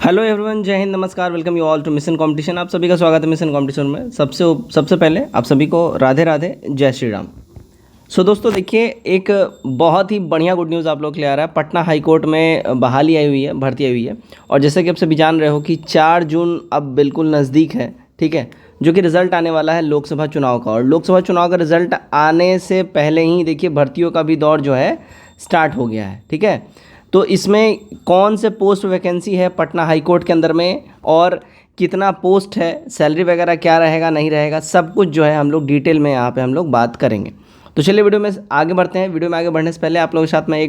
Hello everyone, जय हिंद, नमस्कार, welcome you all to mission competition. आप सभी का स्वागत है मिशन कंपटीशन में। सबसे पहले आप सभी को राधे राधे, जय श्री राम। दोस्तों देखिए, एक बहुत ही बढ़िया गुड न्यूज़ आप लोग के लिए आ रहा है। पटना हाई कोर्ट में बहाली आई हुई है, भर्ती आई हुई है। और जैसे कि आप सभी जान रहे हो कि 4 जून अब बिल्कुल नज़दीक है, ठीक है, जो कि रिज़ल्ट आने वाला है लोकसभा चुनाव का। और लोकसभा चुनाव का रिज़ल्ट आने से पहले ही देखिए भर्तियों का भी दौर जो है स्टार्ट हो गया है, ठीक है। तो इसमें कौन से पोस्ट वैकेंसी है पटना हाई कोर्ट के अंदर में, और कितना पोस्ट है, सैलरी वगैरह क्या रहेगा नहीं रहेगा, सब कुछ जो है हम लोग डिटेल में यहाँ पे हम लोग बात करेंगे। तो चलिए वीडियो में आगे बढ़ते हैं। वीडियो में आगे बढ़ने से पहले आप लोगों के साथ मैं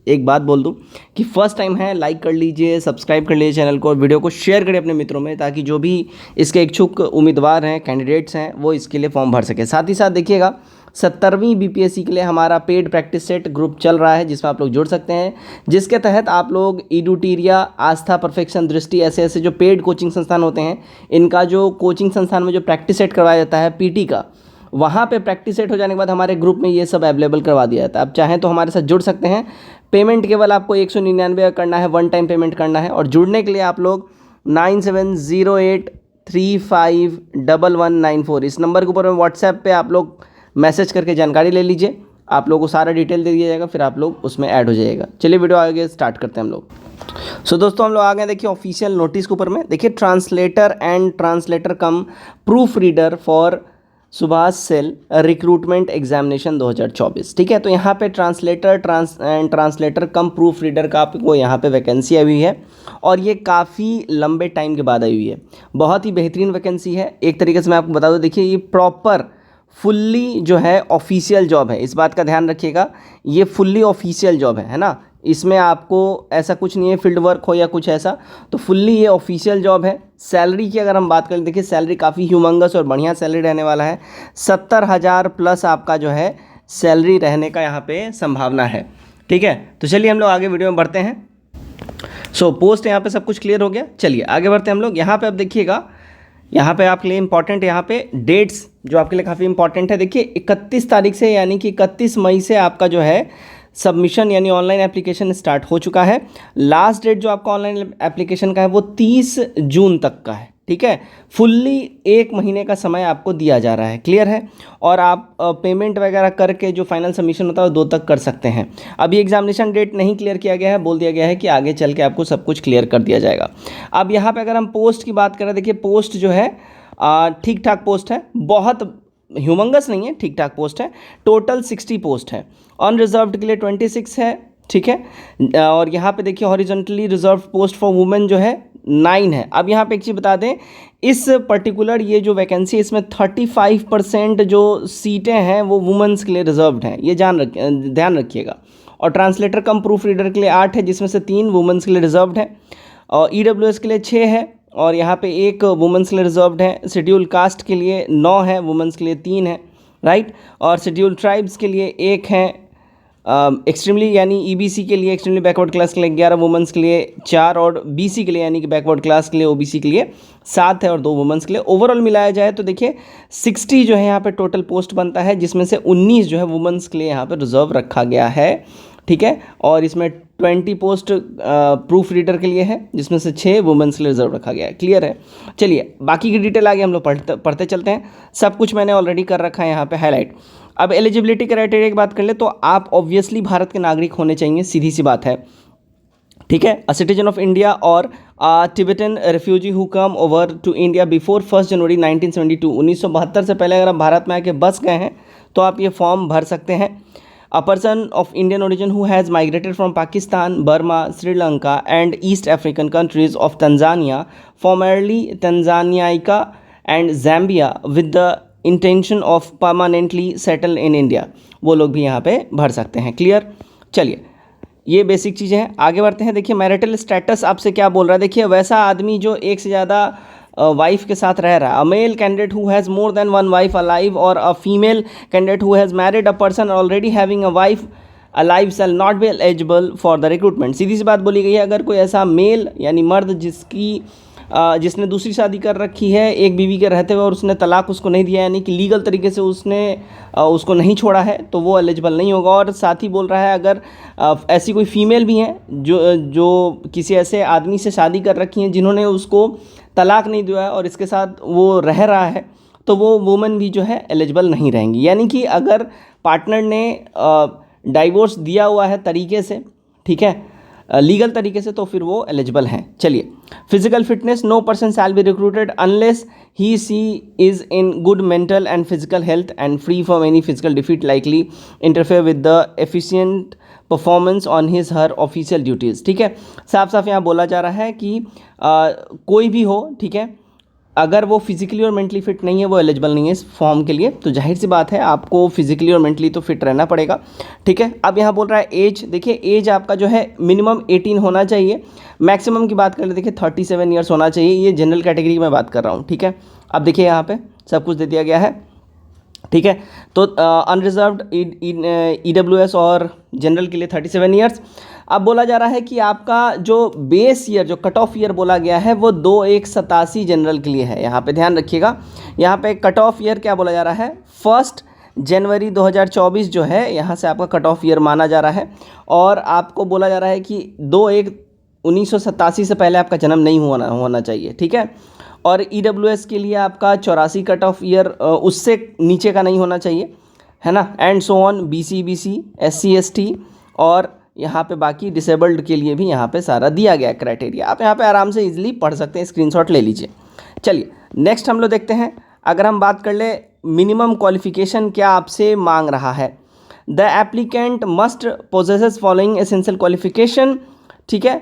एक बात बोल दूं कि फर्स्ट टाइम है, लाइक कर लीजिए, सब्सक्राइब कर लीजिए चैनल को, और वीडियो को शेयर करिए अपने मित्रों में, ताकि जो भी इसके इच्छुक उम्मीदवार हैं, कैंडिडेट्स हैं, वो इसके लिए फॉर्म भर सके। साथ ही साथ देखिएगा 17वीं बीपीएससी के लिए हमारा पेड प्रैक्टिस सेट ग्रुप चल रहा है, जिसमें आप लोग जुड़ सकते हैं, जिसके तहत आप लोग ईडूटीरिया, आस्था, परफेक्शन, दृष्टि, ऐसे जो पेड कोचिंग संस्थान होते हैं, इनका जो कोचिंग संस्थान में जो प्रैक्टिस सेट करवाया जाता है पीटी का, वहाँ पे प्रैक्टिस सेट हो जाने के बाद हमारे ग्रुप में ये सब अवेलेबल करवा दिया जाता है। आप चाहें तो हमारे साथ जुड़ सकते हैं। पेमेंट केवल आपको 199 करना है, वन टाइम पेमेंट करना है। और जुड़ने के लिए आप लोग 9708351194 इस नंबर के ऊपर में व्हाट्सएप पे आप लोग मैसेज करके जानकारी ले लीजिए। आप लोगों को सारा डिटेल दे दिया जाएगा, फिर आप लोग उसमें ऐड हो जाइएगा। चलिए वीडियो आगे स्टार्ट करते हैं हम लोग। दोस्तों हम लोग आ गए देखिए ऑफिशियल नोटिस के ऊपर में। देखिए translator cum proof reader for सुभाष सेल रिक्रूटमेंट एग्जामिनेशन 2024, ठीक है। तो यहाँ पे ट्रांसलेटर कम प्रूफ रीडर का आपको यहाँ पे वैकेंसी आई हुई है, और ये काफ़ी लंबे टाइम के बाद आई हुई है। बहुत ही बेहतरीन वैकेंसी है। एक तरीके से मैं आपको बता दूँ, देखिए ये प्रॉपर फुल्ली जो है ऑफिशियल जॉब है, इस बात का ध्यान रखिएगा। ये फुल्ली ऑफिशियल जॉब है ना। इसमें आपको ऐसा कुछ नहीं है फील्ड वर्क हो या कुछ ऐसा, तो फुल्ली ये ऑफिशियल जॉब है। सैलरी की अगर हम बात करें, देखिए सैलरी काफ़ी ह्यूमंगस और बढ़िया सैलरी रहने वाला है। 70,000 प्लस आपका जो है सैलरी रहने का यहाँ पे संभावना है, ठीक है। तो चलिए हम लोग आगे वीडियो में बढ़ते हैं। पोस्ट यहाँ पे सब कुछ क्लियर हो गया। चलिए आगे बढ़ते हैं हम लोग। यहाँ पे अब देखिएगा, यहाँ पे आपके लिए इंपॉर्टेंट, यहाँ पे डेट्स जो आपके लिए काफ़ी इंपॉर्टेंट है। देखिए 31 तारीख से, यानी कि 31 मई से आपका जो है सबमिशन यानी ऑनलाइन एप्लीकेशन स्टार्ट हो चुका है। लास्ट डेट जो आपका ऑनलाइन एप्लीकेशन का है वो 30 जून तक का है, ठीक है। फुल्ली 1 महीने का समय आपको दिया जा रहा है, क्लियर है। और आप पेमेंट वगैरह करके जो फाइनल सबमिशन होता है वो 2 तक कर सकते हैं। अभी एग्जामिनेशन डेट नहीं क्लियर किया गया है, बोल दिया गया है कि आगे चल के आपको सब कुछ क्लियर कर दिया जाएगा। अब यहाँ पे अगर हम पोस्ट की बात करें, देखिए पोस्ट जो है ठीक ठाक पोस्ट है, बहुत ह्यूमंगस नहीं है, ठीक ठाक पोस्ट है। टोटल 60 पोस्ट है। अनरिजर्व्ड के लिए 26 है, ठीक है। और यहाँ पे देखिए horizontally reserve post for women जो है 9 है। अब यहाँ पे एक चीज़ बता दें, इस पर्टिकुलर ये जो वैकेंसी है, इसमें 35% जो सीटें हैं वो वुमेन्स के लिए रिजर्व्ड हैं, ये ध्यान रखिएगा। और ट्रांसलेटर कम प्रूफ रीडर के लिए 8 है, जिसमें से 3 वुमेन्स के लिए रिजर्व्ड है। और EWS के लिए 6 है, और यहाँ पे 1 वुमेन्स के लिए रिजर्व्ड है। शेड्यूल कास्ट के लिए 9 है, वुमेन्स के लिए 3 है, राइट। और शेड्यूल ट्राइब्स के लिए 1 है। एक्सट्रीमली यानी EBC के लिए, एक्सट्रीमली बैकवर्ड क्लास के लिए 11, वुमेन्स के लिए 4, और BC के लिए यानी कि बैकवर्ड क्लास के लिए, OBC के लिए 7 है, और 2 वुमेन्स के लिए। ओवरऑल मिलाया जाए तो देखिए 60 जो है यहाँ पे टोटल पोस्ट बनता है, जिसमें से 19 जो है वुमेन्स के लिए यहाँ पे रिजर्व रखा गया है, ठीक है। और इसमें 20 पोस्ट प्रूफ रीडर के लिए है, जिसमें से 6 वुमेन्स के लिए रिजर्व रखा गया है, क्लियर है। चलिए बाकी की डिटेल आगे हम लोग पढ़ते चलते हैं। सब कुछ मैंने ऑलरेडी कर रखा है यहाँ पे हाईलाइट। अब एलिजिबिलिटी क्राइटेरिया की बात कर ले तो आप ऑब्वियसली भारत के नागरिक होने चाहिए, सीधी सी बात है, ठीक है। अ सिटीजन ऑफ इंडिया और Tibetan refugee who come over to India before 1 January 1972, 1972 से पहले अगर आप भारत में आके बस गए हैं तो आप ये फॉर्म भर सकते हैं। A person of Indian origin who has migrated from Pakistan, Burma, Sri Lanka and East African countries of Tanzania, formerly Tanzania and Zambia, with the intention of permanently settle in India, वो लोग भी यहाँ पे भर सकते हैं, clear. चलिए ये बेसिक चीज़ें हैं, आगे बढ़ते हैं। देखिए मैरिटल स्टेटस आपसे क्या बोल रहा है। देखिए वैसा आदमी जो एक से ज़्यादा वाइफ के साथ रह रहा है, a male candidate who has more than 1 wife alive, और a female candidate who has married a person already having a wife alive shall not be eligible for the recruitment. सीधी सी बात बोली गई है, अगर कोई ऐसा मेल यानी मर्द जिसकी जिसने दूसरी शादी कर रखी है एक बीवी के रहते हुए और उसने तलाक उसको नहीं दिया, यानी कि लीगल तरीके से उसने उसको नहीं छोड़ा है, तो वो एलिजिबल नहीं होगा। और साथ ही बोल रहा है अगर ऐसी कोई फीमेल भी हैं जो किसी ऐसे आदमी से शादी कर रखी हैं जिन्होंने उसको तलाक नहीं दिया है और इसके साथ वो रह रहा है, तो वो वुमन भी जो है एलिजिबल नहीं रहेंगी। यानी कि अगर पार्टनर ने डाइवोर्स दिया हुआ है तरीके से, ठीक है, लीगल तरीके से, तो फिर वो एलिजिबल हैं। चलिए, physical fitness, no person shall be recruited unless he she is in good mental and physical health and free from any physical defect likely interfere with the efficient performance on his her official duties. ठीक है, साफ साफ यहाँ बोला जा रहा है कि कोई भी हो, ठीक है, अगर वो फिजिकली और मेंटली फिट नहीं है वो एलिजिबल नहीं है इस फॉर्म के लिए। तो जाहिर सी बात है आपको फिजिकली और मेंटली तो फिट रहना पड़ेगा। ठीक है, अब यहाँ बोल रहा है एज, देखिए एज आपका जो है मिनिमम 18 होना चाहिए, मैक्सिमम की बात कर ले देखिए 37 ईयर्स होना चाहिए। ये जनरल कैटेगरी की मैं बात कर रहा हूँ। ठीक है, अब देखिए यहाँ पे सब कुछ दे दिया गया है। ठीक है, तो अनरिजर्व्ड EWS और जनरल के लिए 37 ईयर्स। अब बोला जा रहा है कि आपका जो बेस ईयर, जो कट ऑफ ईयर बोला गया है वो 2187 जनरल के लिए है। यहाँ पे ध्यान रखिएगा, यहाँ पे कट ऑफ ईयर क्या बोला जा रहा है, 1 जनवरी 2024 जो है यहाँ से आपका कट ऑफ ईयर माना जा रहा है। और आपको बोला जा रहा है कि 2/1/1987 से पहले आपका जन्म नहीं होना चाहिए। ठीक है, और EWS के लिए आपका 84 कट ऑफ ईयर उससे नीचे का नहीं होना चाहिए, है ना, and so on. BC SC ST और यहाँ पे बाकी डिसेबल्ड के लिए भी यहाँ पे सारा दिया गया क्राइटेरिया। आप यहाँ पे आराम से इजीली पढ़ सकते हैं, स्क्रीनशॉट ले लीजिए। चलिए नेक्स्ट हम लोग देखते हैं, अगर हम बात कर ले मिनिमम क्वालिफिकेशन क्या आपसे मांग रहा है। The applicant must possesses following essential qualification. ठीक है,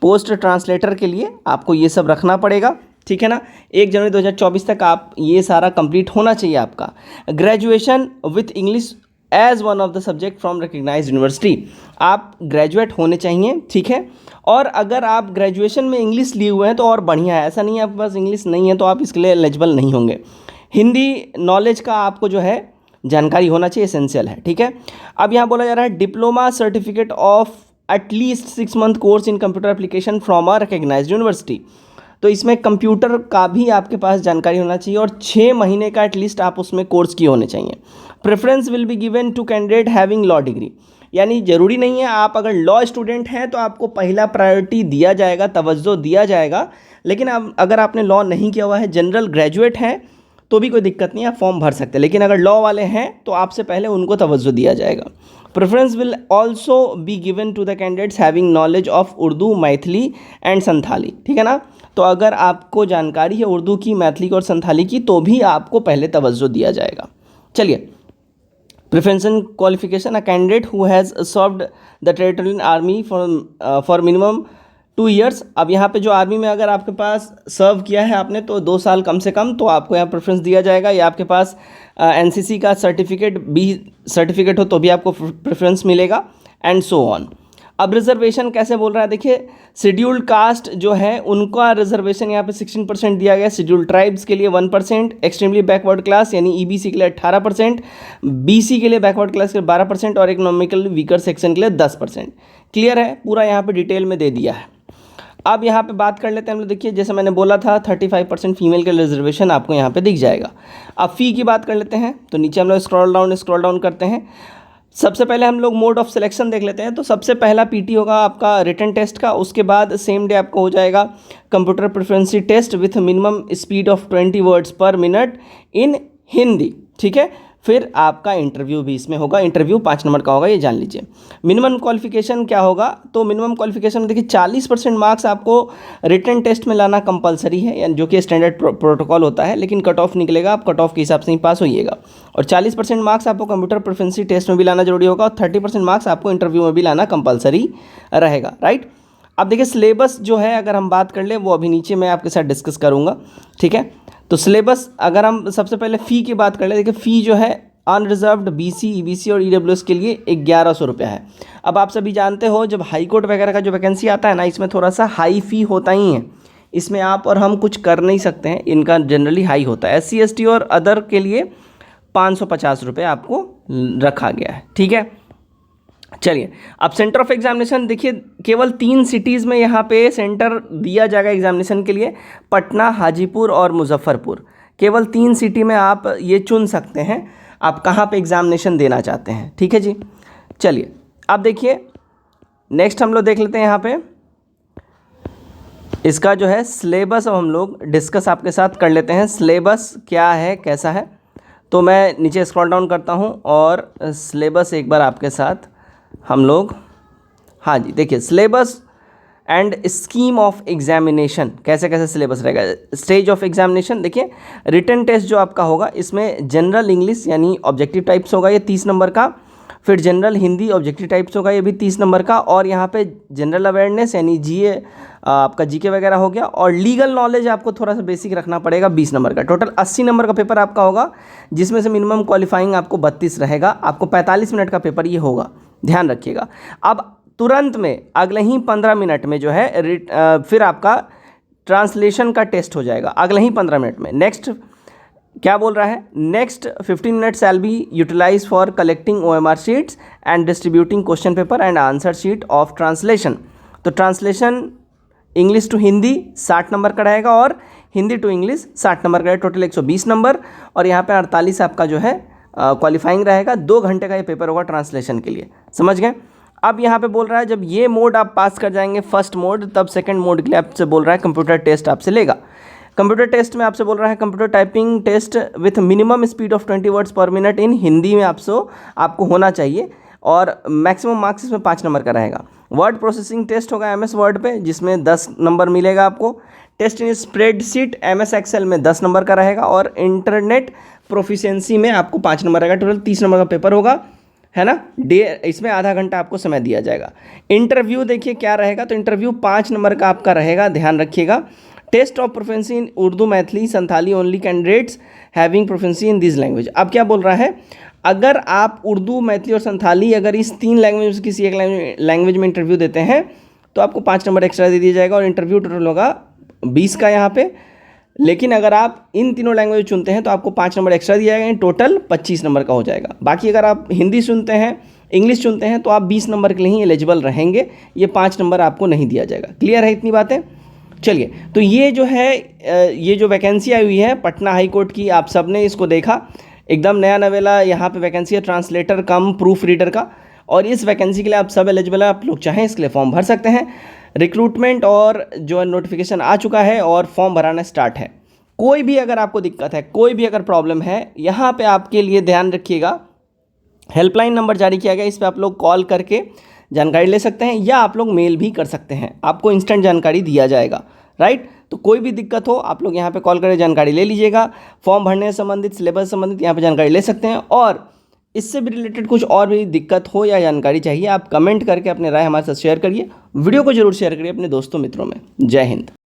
पोस्ट ट्रांसलेटर के लिए आपको ये सब रखना पड़ेगा। ठीक है ना, 1 जनवरी 2024 तक आप ये सारा कंप्लीट होना चाहिए आपका। Graduation with English as one of the subject from recognise university, आप ग्रेजुएट होने चाहिए। ठीक है, और अगर आप ग्रेजुएशन में इंग्लिश लिए हुए हैं तो और बढ़िया है, ऐसा नहीं है आपके पास इंग्लिश नहीं है तो आप इसके लिए एलिजिबल नहीं होंगे। हिंदी नॉलेज का आपको जो है जानकारी होना चाहिए, एसेंशियल है। ठीक है, अब यहाँ बोला जा रहा है diploma certificate of at least 6 month course in computer application from a recognised university. तो इसमें कंप्यूटर का भी आपके पास जानकारी होना चाहिए और 6 महीने का एटलीस्ट आप उसमें कोर्स किए होने चाहिए। Preference will be given to candidate having law degree, यानी ज़रूरी नहीं है आप अगर लॉ स्टूडेंट हैं तो आपको पहला प्रायोरिटी दिया जाएगा, तवज्जो दिया जाएगा। लेकिन अब अगर आपने लॉ नहीं किया हुआ है, जनरल ग्रेजुएट हैं, तो भी कोई दिक्कत नहीं है, आप फॉर्म भर सकते हैं। लेकिन अगर लॉ वाले हैं तो आपसे पहले उनको तवज्जो दिया जाएगा। Preference will also be given to the candidates having knowledge of Urdu, Maithili and Santhali. ठीक है ना, तो अगर आपको जानकारी है उर्दू की, मैथिली की और संथाली की तो भी आपको पहले तवज्जो दिया जाएगा। चलिए, preferential qualification, a candidate who has served the territorial army for minimum 2 years. अब यहाँ पे जो आर्मी में अगर आपके पास सर्व किया है आपने तो 2 साल कम से कम, तो आपको यहाँ प्रेफरेंस दिया जाएगा। या आपके पास NCC का सर्टिफिकेट हो तो भी आपको प्रेफरेंस मिलेगा, एंड सो ऑन। अब रिजर्वेशन कैसे बोल रहा है, देखिए शेड्यूल्ड कास्ट जो है उनका रिजर्वेशन यहाँ पे 16% दिया गया, शेड्यूल्ड ट्राइब्स के लिए 1%, एक्सट्रीमली बैकवर्ड क्लास यानी EBC के लिए 18%, BC के लिए बैकवर्ड क्लास के लिए 12% और इकोनॉमिकल वीकर सेक्शन के लिए 10%। क्लियर है, पूरा यहाँ पे डिटेल में दे दिया है। अब यहाँ पे बात कर लेते हैं हम लोग, देखिए जैसे मैंने बोला था 35% फीमेल के रिजर्वेशन आपको यहाँ पे दिख जाएगा। अब फ़ी की बात कर लेते हैं, तो नीचे हम लोग स्क्रॉल डाउन करते हैं। सबसे पहले हम लोग मोड ऑफ सिलेक्शन देख लेते हैं। तो सबसे पहला PT होगा आपका रिटन टेस्ट का, उसके बाद सेम डे आपको हो जाएगा computer proficiency test with minimum speed of 20 words per minute in Hindi. ठीक है, फिर आपका इंटरव्यू भी इसमें होगा, इंटरव्यू 5 नंबर का होगा, ये जान लीजिए। मिनिमम क्वालिफिकेशन क्या होगा, तो मिनिमम क्वालिफिकेशन में देखिए 40% मार्क्स आपको रिटन टेस्ट में लाना कंपलसरी है, यानी जो कि स्टैंडर्ड प्रोटोकॉल होता है, लेकिन कट ऑफ निकलेगा, आप कट ऑफ के हिसाब से ही पास होइएगा। और 40% मार्क्स आपको कंप्यूटर प्रेफरेंसी टेस्ट में भी लाना जरूरी होगा और 30% मार्क्स आपको इंटरव्यू में भी लाना कंपलसरी रहेगा, राइट। अब देखिए सिलेबस जो है अगर हम बात कर ले वो अभी नीचे मैं आपके साथ डिस्कस करूँगा। ठीक है, तो सिलेबस अगर हम सबसे पहले फ़ी की बात कर ले, देखिए फ़ी जो है अनरिजर्व्ड BC, EBC और EWS के लिए 1100 रुपये है। अब आप सभी जानते हो जब हाई कोर्ट वगैरह का जो वैकेंसी आता है ना, इसमें थोड़ा सा हाई फ़ी होता ही है, इसमें आप और हम कुछ कर नहीं सकते हैं, इनका जनरली हाई होता है। SC ST और अदर के लिए 550 रुपये आपको रखा गया है। ठीक है, चलिए, अब सेंटर ऑफ एग्जामिनेशन देखिए, केवल 3 सिटीज़ में यहाँ पे सेंटर दिया जाएगा एग्जामिनेशन के लिए, पटना, हाजीपुर और मुजफ्फरपुर। केवल 3 सिटी में आप ये चुन सकते हैं आप कहाँ पे एग्जामिनेशन देना चाहते हैं। ठीक है जी। चलिए, अब देखिए नेक्स्ट हम लोग देख लेते हैं यहाँ पे इसका जो है सिलेबस। अब हम लोग डिस्कस आपके साथ कर लेते हैं सिलेबस क्या है, कैसा है। तो मैं नीचे स्क्रॉल डाउन करता हूँ और सिलेबस एक बार आपके साथ हम लोग, हाँ जी देखिए, syllabus and scheme of examination, कैसे कैसे सिलेबस रहेगा। स्टेज ऑफ एग्जामिनेशन देखिए, रिटन टेस्ट जो आपका होगा इसमें जनरल इंग्लिश यानी ऑब्जेक्टिव टाइप्स होगा, ये 30 नंबर का। फिर जनरल हिंदी ऑब्जेक्टिव टाइप्स होगा, ये भी 30 नंबर का। और यहाँ पे जनरल अवेयरनेस यानी जीए, आपका जीके वगैरह हो गया। और लीगल नॉलेज आपको थोड़ा सा बेसिक रखना पड़ेगा, 20 नंबर का। टोटल 80 नंबर का पेपर आपका होगा, जिसमें से मिनिमम क्वालिफाइंग आपको 32 रहेगा। आपको 45 मिनट का पेपर ये होगा, ध्यान रखिएगा। अब तुरंत में अगले ही 15 मिनट में जो है फिर आपका ट्रांसलेशन का टेस्ट हो जाएगा, अगले ही 15 मिनट में। नेक्स्ट क्या बोल रहा है, next 15 minute shall be utilize for collecting OMR sheets and distributing question paper and answer sheet of translation. तो translation English to Hindi 60 number का रहेगा और हिंदी टू इंग्लिश 60 नंबर का, टोटल 120 नंबर। और यहाँ पे 48 आपका जो है क्वालिफाइंग रहेगा। 2 घंटे का ये पेपर होगा ट्रांसलेशन के लिए, समझ गए। अब यहाँ पे बोल रहा है जब ये मोड आप पास कर जाएंगे फर्स्ट मोड, तब सेकंड मोड के लिए आपसे बोल रहा है कंप्यूटर टेस्ट आपसे लेगा। कंप्यूटर टेस्ट में आपसे बोल रहा है computer typing test with minimum speed of 20 words per minute in Hindi में आपको होना चाहिए। और मैक्सिमम मार्क्स इसमें 5 नंबर का रहेगा। वर्ड प्रोसेसिंग टेस्ट होगा MS वर्ड पे, जिसमें 10 नंबर मिलेगा आपको। Test in spreadsheet MS Excel में 10 नंबर का रहेगा। और इंटरनेट प्रोफिशिएंसी में आपको 5 नंबर रहेगा। टोटल 30 नंबर का पेपर होगा, है ना। इसमें आधा घंटा आपको समय दिया जाएगा। इंटरव्यू देखिए क्या रहेगा, तो इंटरव्यू 5 नंबर का आपका रहेगा, ध्यान रखिएगा। Test of proficiency in Urdu, Maithili, Santhali only candidates having proficiency in this language. अब क्या बोल रहा है, अगर आप उर्दू, मैथिली और संथाली, अगर इस 3 लैंग्वेज किसी एक लैंग्वेज में इंटरव्यू देते हैं तो आपको 5 नंबर एक्स्ट्रा दे दिया जाएगा। और इंटरव्यू टोटल होगा 20 का यहाँ पे। लेकिन अगर आप इन तीनों लैंग्वेज चुनते हैं तो आपको 5 नंबर एक्स्ट्रा दिया जाएगा, टोटल 25 नंबर का हो जाएगा। बाकी अगर आप हिंदी चुनते हैं, इंग्लिश चुनते हैं, तो आप 20 नंबर के लिए ही एलिजिबल रहेंगे, ये 5 नंबर आपको नहीं दिया जाएगा। क्लियर है इतनी बातें। चलिए, तो ये जो है ये जो वैकेंसी आई हुई है पटना हाई कोर्ट की, आप सब ने इसको देखा, एकदम नया नवेला यहाँ पे वैकेंसी है, ट्रांसलेटर कम प्रूफ रीडर का। और इस वैकेंसी के लिए आप सब एलिजिबल है, आप लोग चाहें इसके लिए फॉर्म भर सकते हैं। रिक्रूटमेंट और जो नोटिफिकेशन आ चुका है और फॉर्म भराना स्टार्ट है। कोई भी अगर आपको दिक्कत है, कोई भी अगर प्रॉब्लम है, यहाँ पे आपके लिए ध्यान रखिएगा, हेल्पलाइन नंबर जारी किया गया, इस पर आप लोग कॉल करके जानकारी ले सकते हैं, या आप लोग मेल भी कर सकते हैं, आपको इंस्टेंट जानकारी दिया जाएगा, राइट। तो कोई भी दिक्कत हो आप लोग यहाँ पे कॉल करके जानकारी ले लीजिएगा। फॉर्म भरने से संबंधित, सिलेबस संबंधित यहाँ पे जानकारी ले सकते हैं। और इससे भी रिलेटेड कुछ और भी दिक्कत हो या जानकारी चाहिए, आप कमेंट करके अपने राय हमारे साथ शेयर करिए। वीडियो को जरूर शेयर करिए अपने दोस्तों मित्रों में। जय हिंद।